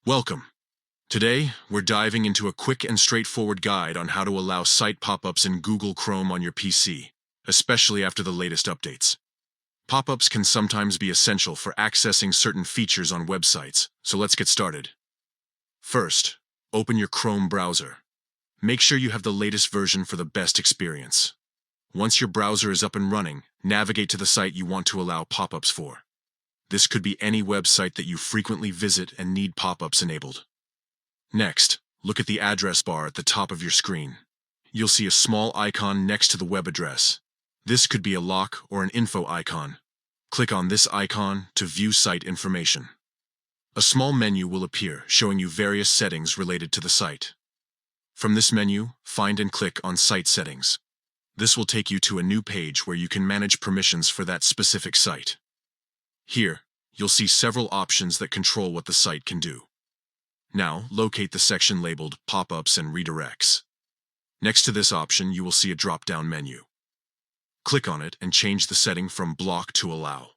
Welcome. Today, we're diving into a quick and straightforward guide on how to allow site pop-ups in Google Chrome on your PC, especially after the latest updates. Pop-ups can sometimes be essential for accessing certain features on websites, so let's get started. First, open your Chrome browser. Make sure you have the latest version for the best experience. Once your browser is up and running, navigate to the site you want to allow pop-ups for. This could be any website that you frequently visit and need pop-ups enabled. Next, look at the address bar at the top of your screen. You'll see a small icon next to the web address. This could be a lock or an info icon. Click on this icon to view site information. A small menu will appear showing you various settings related to the site. From this menu, find and click on Site Settings. This will take you to a new page where you can manage permissions for that specific site. Here, you'll see several options that control what the site can do. Now, locate the section labeled Pop-ups and Redirects. Next to this option, you will see a drop-down menu. Click on it and change the setting from Block to Allow.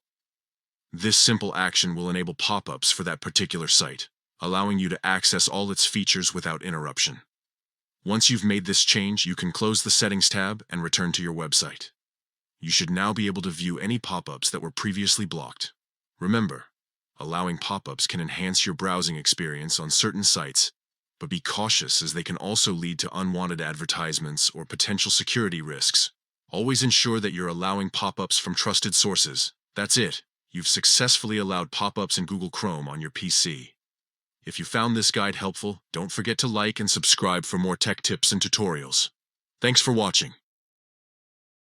This simple action will enable pop-ups for that particular site, allowing you to access all its features without interruption. Once you've made this change, you can close the Settings tab and return to your website. You should now be able to view any pop-ups that were previously blocked. Remember, allowing pop-ups can enhance your browsing experience on certain sites, but be cautious as they can also lead to unwanted advertisements or potential security risks. Always ensure that you're allowing pop-ups from trusted sources. That's it. You've successfully allowed pop-ups in Google Chrome on your PC. If you found this guide helpful, don't forget to like and subscribe for more tech tips and tutorials. Thanks for watching.